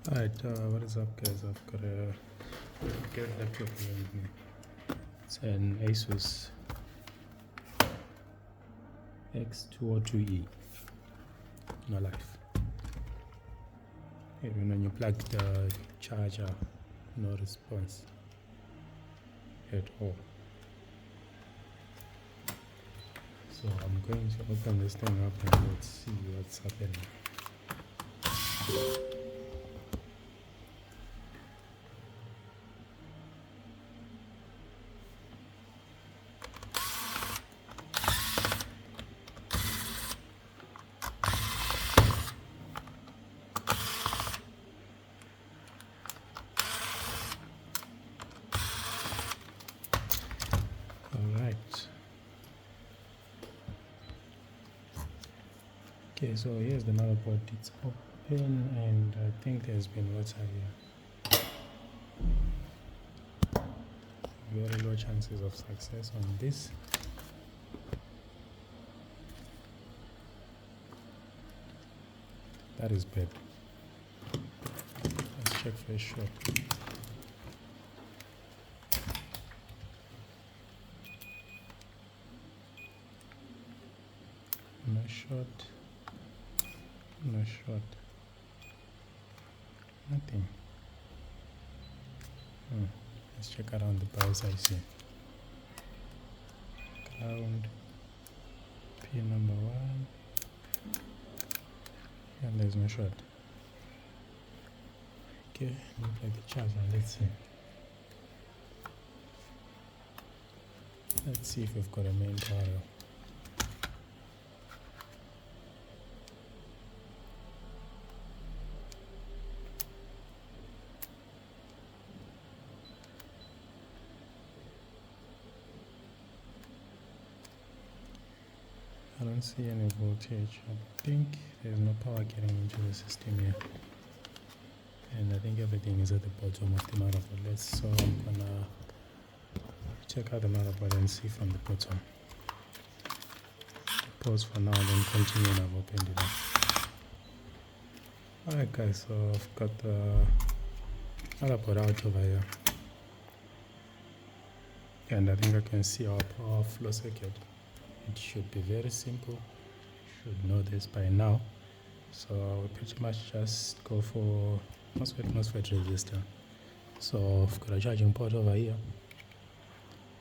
Alright, what is up guys? I've got a good laptop here with me. It's an Asus X202E. No life. Even when you plug the charger, no response at all. So I'm going to open this thing up and let's see what's happening. Alright. Okay, so here's the motherboard. It's open and I think there's been water here. Very low chances of success on this. That is bad. Let's check for a shot. No shot. No shot. Nothing. Let's check around the browser. I see. Ground. Pin number 1. And there's no shot. Okay, look like the charger. Let's see. Let's see if we've got a main power. I don't see any voltage. I think there's no power getting into the system here. And I think everything is at the bottom of the motherboard. So I'm gonna check out the motherboard and see from the bottom. Pause for now, then continue and I've opened it up. Alright guys, so I've got the motherboard out over here. And I think I can see our power flow circuit. It should be very simple. You should know this by now. So we pretty much just go for mosfet resistor. So I've got a charging port over here.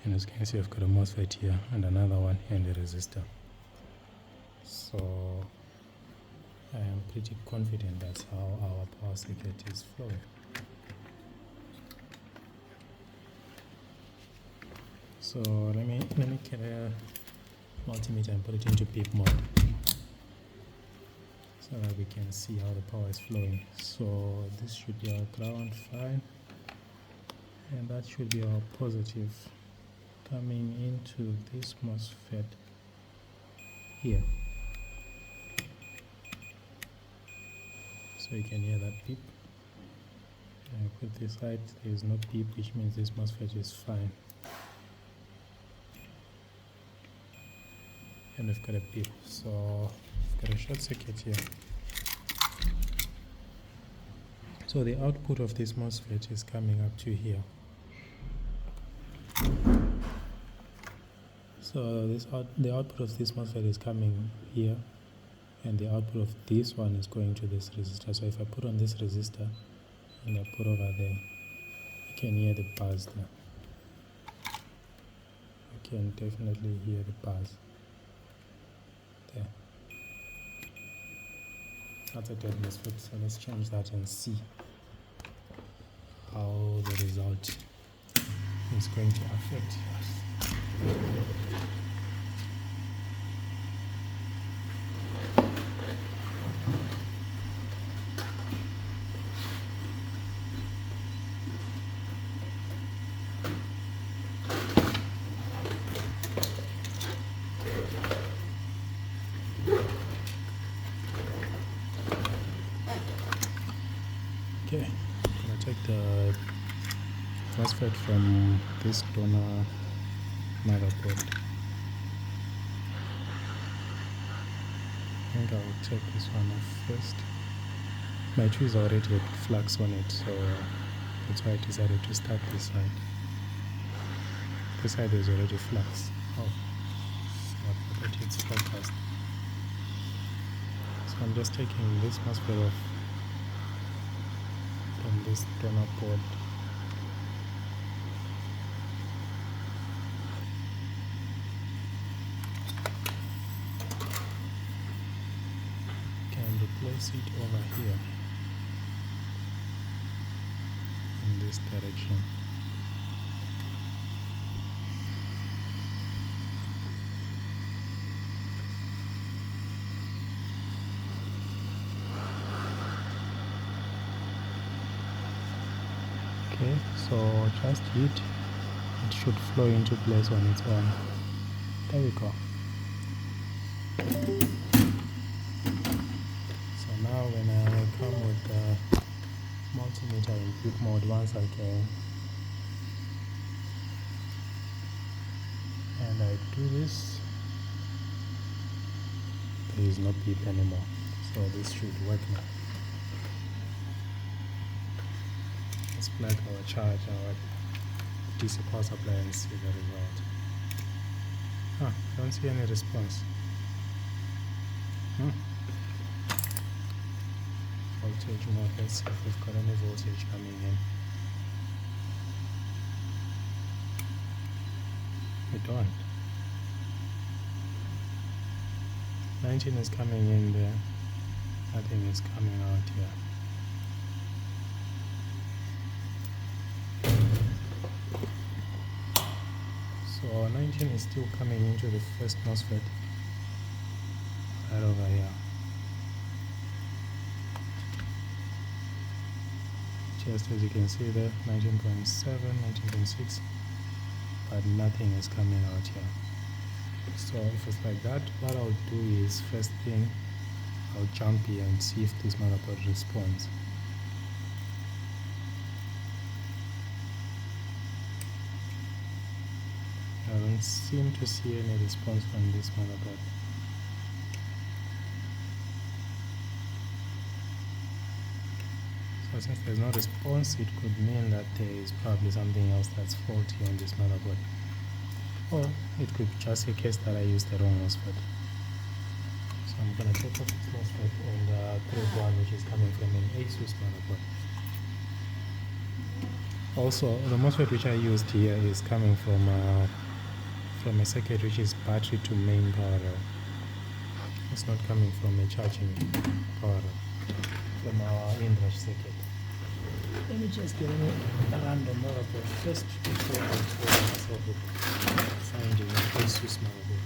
And as you can see, I've got a MOSFET here and another one here and a resistor. So I am pretty confident that's how our power circuit is flowing. So let me get a multimeter and put it into beep mode so that we can see how the power is flowing. So this should be our ground, fine, and that should be our positive coming into this MOSFET here. So you can hear that beep. And I put this side, there is no beep, which means this MOSFET is fine. And we've got a beep, so we've got a short circuit here. So the output of this MOSFET is coming up to here. So the output of this MOSFET is coming here, and the output of this one is going to this resistor. So if I put on this resistor and I put over there, you can hear the buzz there. You can definitely hear the buzz. There. That's a dead MOSFET, so let's change that and see how the result is going to affect us. Okay, I'm gonna take the MOSFET from this donor motherboard. I think I will take this one off first. My fuse already had flux on it, so that's why I decided to start this side. This side is already flux. Oh, I thought it's focused. So I'm just taking this MOSFET off from this donor board. Can replace it over here in this direction. Okay, so just heat, it should flow into place on its own. There we go. So now when I come with the multimeter input mode once again, and I do this, there is no beep anymore, so this should work now. Let's plug our charge, our DC power supply, and see the result. Don't see any response. Voltage mode, let's see if we've got any voltage coming in. We don't. 19 is coming in there, nothing is coming out here. So 19 is still coming into the first MOSFET right over here. Just as you can see there, 19.7, 19.6, but nothing is coming out here. So if it's like that, what I'll do is, first thing, I'll jump here and see if this motherboard responds. I don't seem to see any response from this motherboard. So since there's no response, it could mean that there is probably something else that's faulty on this motherboard. Or it could be just a case that I used the wrong MOSFET. So I'm going to take off this MOSFET and thread one, which is coming from an Asus motherboard. Also, the MOSFET which I used here is coming from a circuit which is battery to main power rail. It's not coming from a charging power rail, from our in-rush circuit. Let me just get a random motherboard first before I bother myself with finding an Asus motherboard.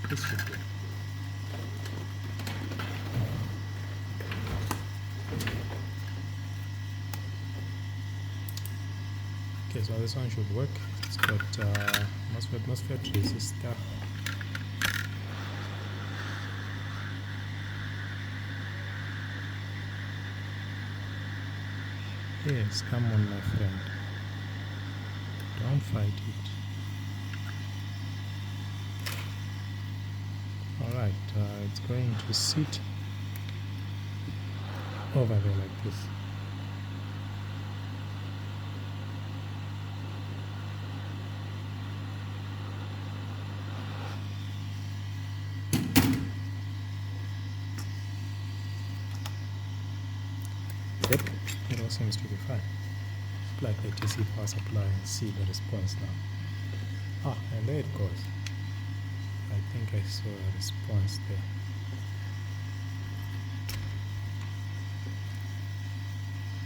This should be. Okay, so this one should work. It's got MOSFET resistor. Yes, come on my friend. Don't fight it. Alright, it's going to sit over there like this. Yep, it all seems to be fine. Plug the DC power supply and see the response now. And there it goes. I think I saw a response there.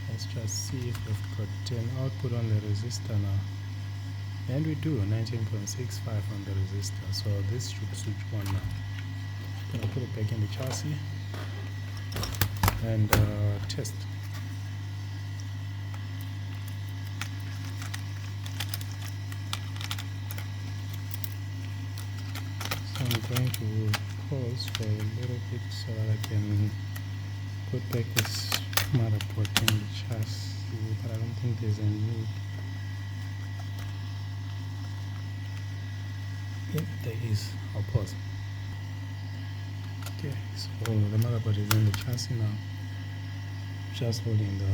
Let's just see if we've got an output on the resistor now. And we do, 19.65 on the resistor. So this should switch on now. I'm going to put it back in the chassis and test. So I'm going to pause for a little bit so that I can put back this motherboard in the chassis, but I don't think there's a need. If there is, I'll pause. Okay, so the motherboard is in the chassis now. Just holding the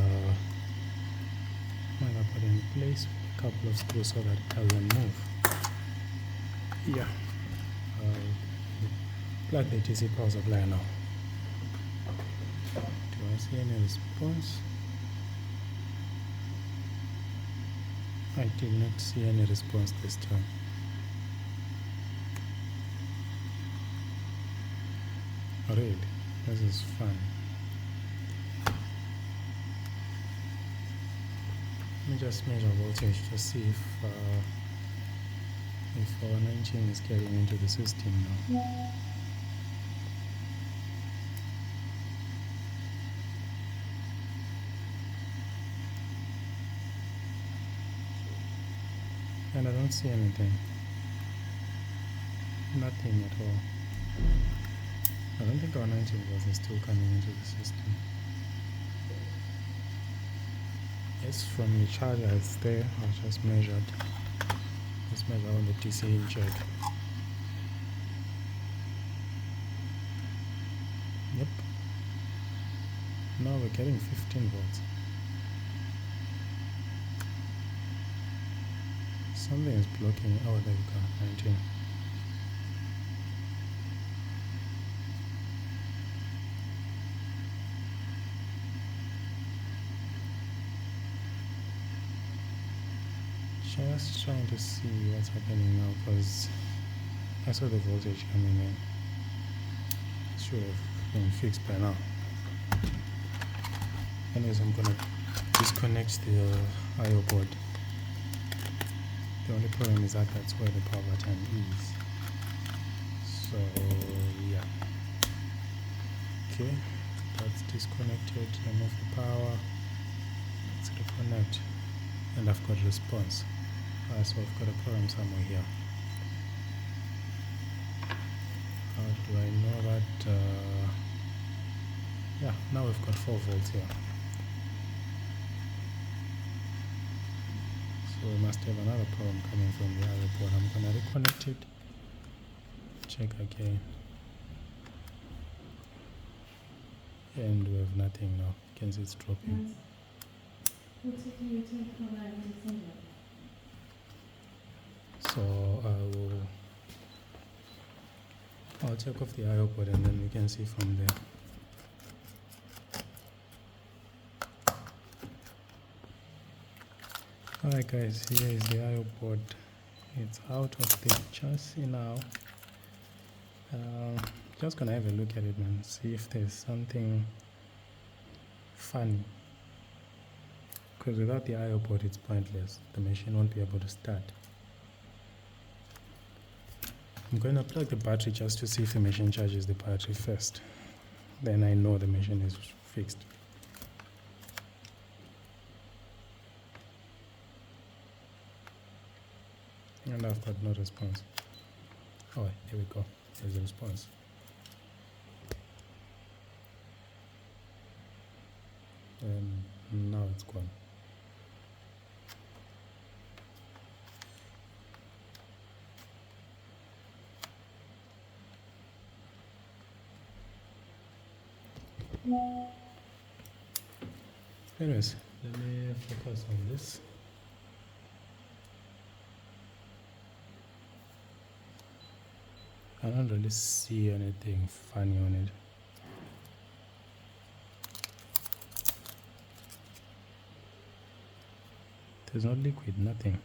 motherboard in place with a couple of screws so that it doesn't move. Yeah, plug the DC power supply now. Do I see any response? I did not see any response this time. Alright, this is fun. Let me just measure voltage to see if our 19 is getting into the system now. And I don't see anything. Nothing at all. I don't think our 19 volts is still coming into the system. Yes, from the charger it's there. I just measured. Let's measure on the DC check. Yep. Now we're getting 15 volts. Something is blocking. Oh, there we go. 19. Just trying to see what's happening now because I saw the voltage coming in. It should have been fixed by now. Anyways, I'm gonna disconnect the I/O board. The only problem is that that's where the power button is. So yeah. Okay, that's disconnected. Remove the power. Let's reconnect. And I've got response. So I've got a problem somewhere here. How do I know that? Yeah, now we've got 4 volts here. So we must have another problem coming from the other board. I'm gonna reconnect it. Check again. And we have nothing now. You can see it's dropping. So I'll check off the I/O board and then we can see from there. Alright guys, here is the I/O board. It's out of the chassis now. Just gonna have a look at it and see if there's something funny. Because without the I/O board it's pointless. The machine won't be able to start. I'm going to plug the battery just to see if the machine charges the battery first. Then I know the machine is fixed. And I've got no response. Oh, here we go. There's a response. And now it's gone. Anyways, let me focus on this. I don't really see anything funny on it. There's no liquid, nothing.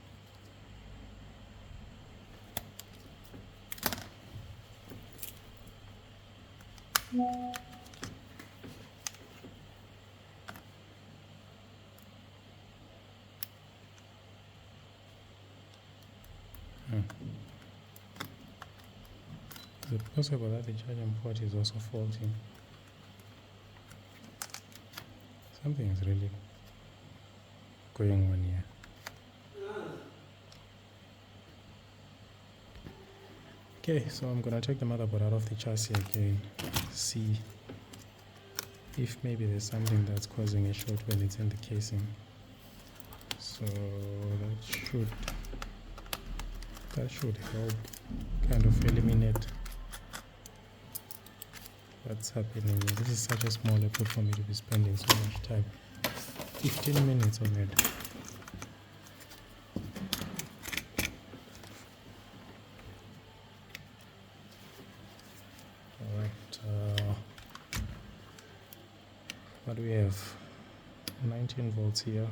Is it possible that the charging port is also faulty? Something is really going on here. Okay, so I'm gonna take the motherboard out of the chassis again, see if maybe there's something that's causing a short when it's in the casing. So that should help kind of eliminate What's happening here? This is such a small effort for me to be spending so much time. 15 minutes already. Alright, what do we have? 19 volts here.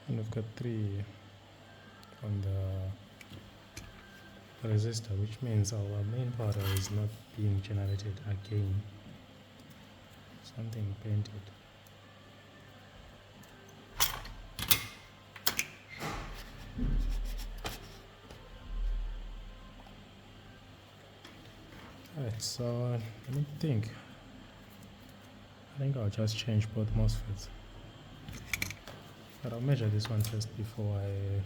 And we've got 3 on the resistor, which means our main power is not being generated again. Something painted. Alright, so let me think. I think I'll just change both MOSFETs. But I'll measure this one first before I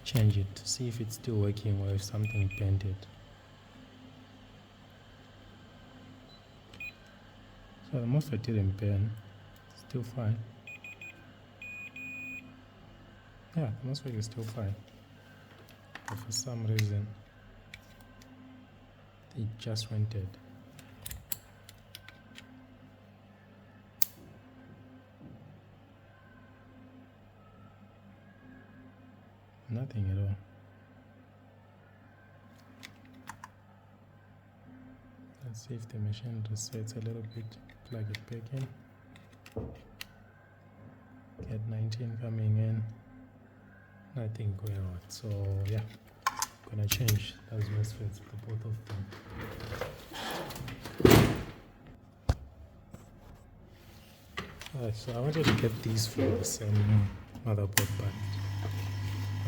change it to see if it's still working or if something painted. So the MOSFET didn't burn, still fine. Yeah, the MOSFET is still fine. But for some reason, it just went dead. Nothing at all. Let's see if the machine resets a little bit. Plug it back in. Get 19 coming in. Nothing going on. So yeah, I'm gonna change those MOSFETs for both of them. Alright, so I wanted to get these for the same motherboard, but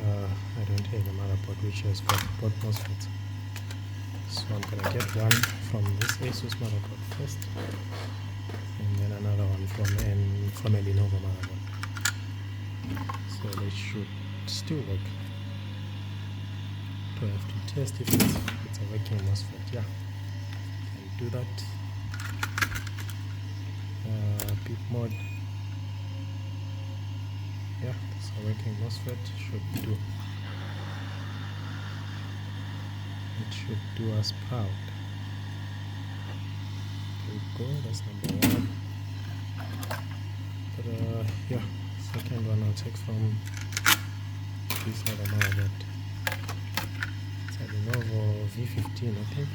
I don't have a motherboard which has got both MOSFETs. So I'm gonna get one from this Asus motherboard first, and then another one from a Lenovo motherboard. So they should still work. Do I have to test if it's a working MOSFET? Yeah, can do that. Bit mode. Yeah, so working MOSFET should do. It should do us proud. There we go, that's number 1. But yeah, second one I'll take from this other motherboard. It's a Lenovo V15, I think.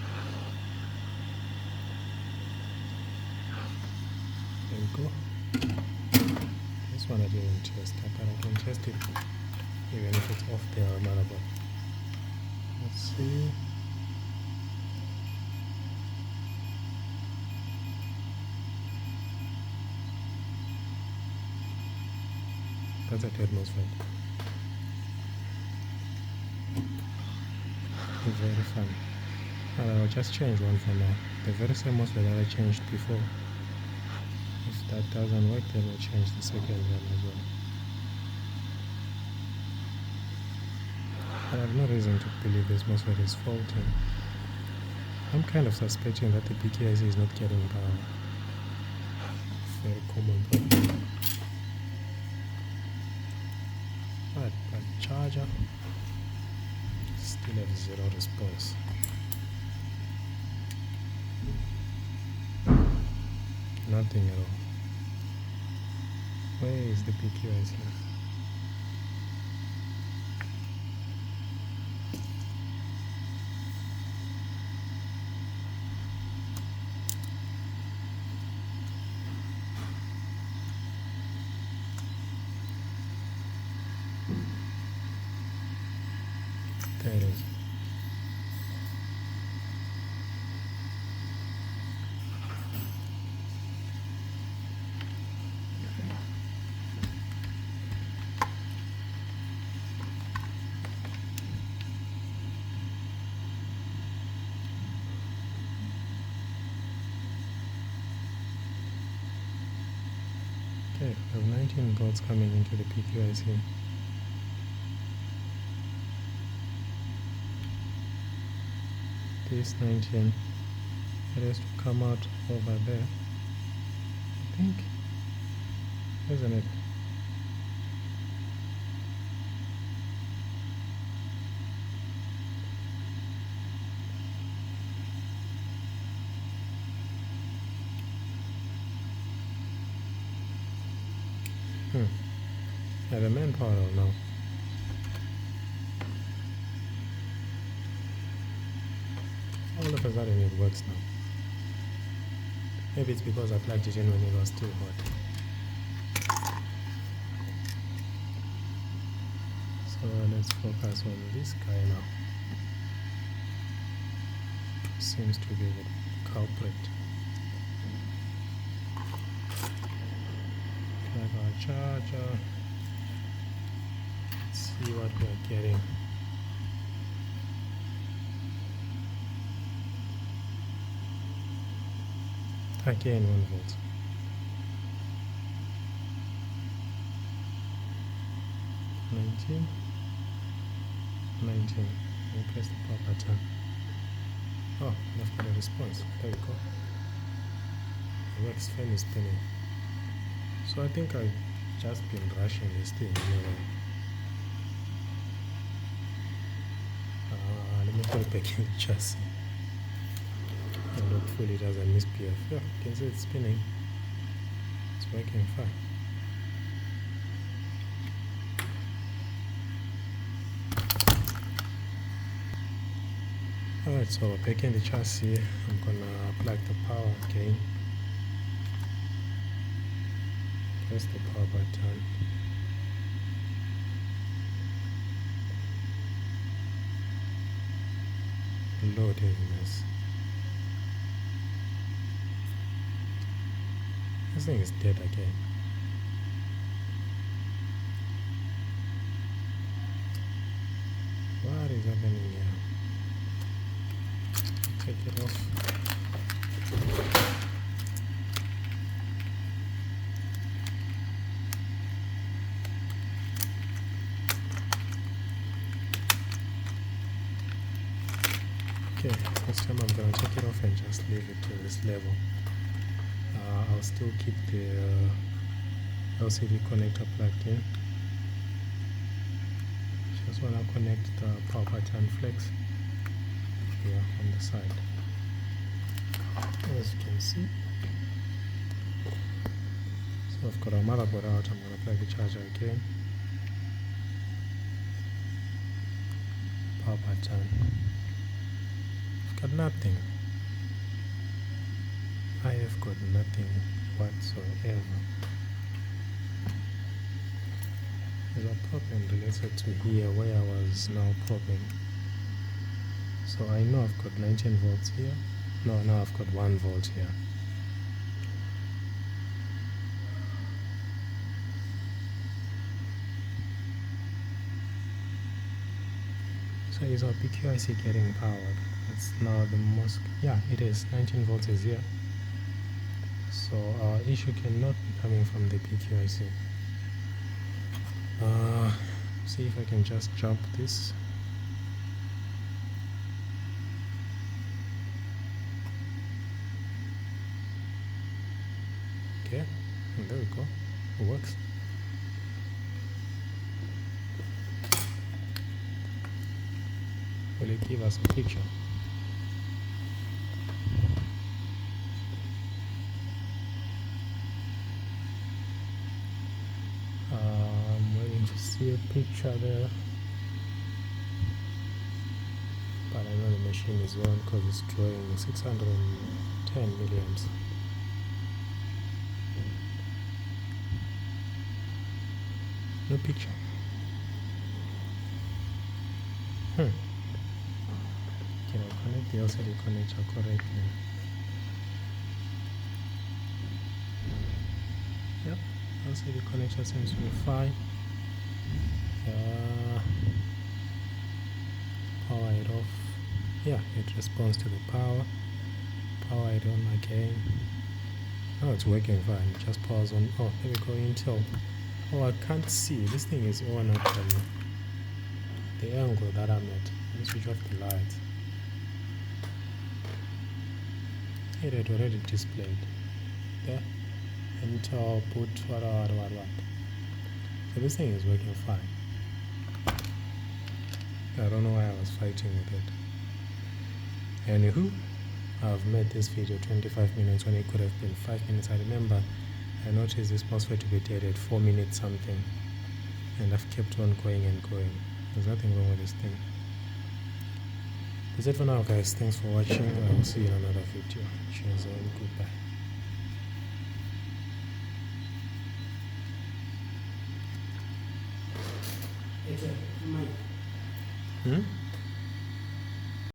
There we go. This one I didn't test, but I can test it even if it's off the motherboard. Let's see. That's a dead MOSFET. Very fun. And I'll just change one for now. The very same MOSFET that I changed before. If that doesn't work, then we'll change the second one as well. I have no reason to believe this MOSFET is faulty. I'm kind of suspecting that the PKIC is not getting power. Very common problem. Right, but charger still have 0 response. Nothing at all. Where is the PQIC? There it is. Okay, we have 19 volts coming into the PQIC. This 19, it has to come out over there, I think, isn't it? Yeah, the main power now. All of a sudden it works now. Maybe it's because I plugged it in when it was still hot. So let's focus on this guy now. Seems to be the culprit. Plug our charger. Let's see what we are getting. Again 1 volt. 19. We press the power button. Oh, I've got a response. There we go. The wax fan is spinning. So I think I've just been rushing this thing anyway. Let me put it back in the chassis. And hopefully it doesn't misbehave. Yeah, you can see it's spinning. It's working fine. Alright, so back in the chassis, I'm gonna plug the power again. Press the power button. Loading this. This thing is dead again. What is happening here? Take it off. Okay, this time I'm going to take it off and just leave it to this level. I'll still keep the LCD connector plugged in. Just want to connect the power button flex here on the side. As you can see, so I've got our motherboard out. I'm going to plug the charger again. Power button. I've got nothing. I have got nothing whatsoever. There's a problem related to here where I was now probing. So I know I've got 19 volts here. No, now I've got 1 volt here. So is our PQIC getting powered? It's now the most, yeah, it is. 19 volts is here. So our issue cannot be coming from the PQIC. See if I can just jump this. Okay, and there we go. It works. Will it give us a picture? I'm waiting to see a picture there, but I know the machine is on because it's drawing 610 milliamps. No picture. Can I connect the LCD connector correctly? Yep, LCD connector seems to be fine. Power it off. Yeah, it responds to the power. Power it on again. Oh, it's working fine. It just powers on. Oh, there we go. Intel. Oh, I can't see. This thing is on actually. The angle that I'm at. Let me switch off the lights. It had already displayed. There. Intel put what. So this thing is working fine. I don't know why I was fighting with it. Anywho, I've made this video 25 minutes when it could have been 5 minutes. I remember I noticed this mosfet to be dead at 4 minutes something, and I've kept on going and going. There's nothing wrong with this thing. That's it for now, guys. Thanks for watching. I will see you in another video. Cheers and goodbye. Hmm?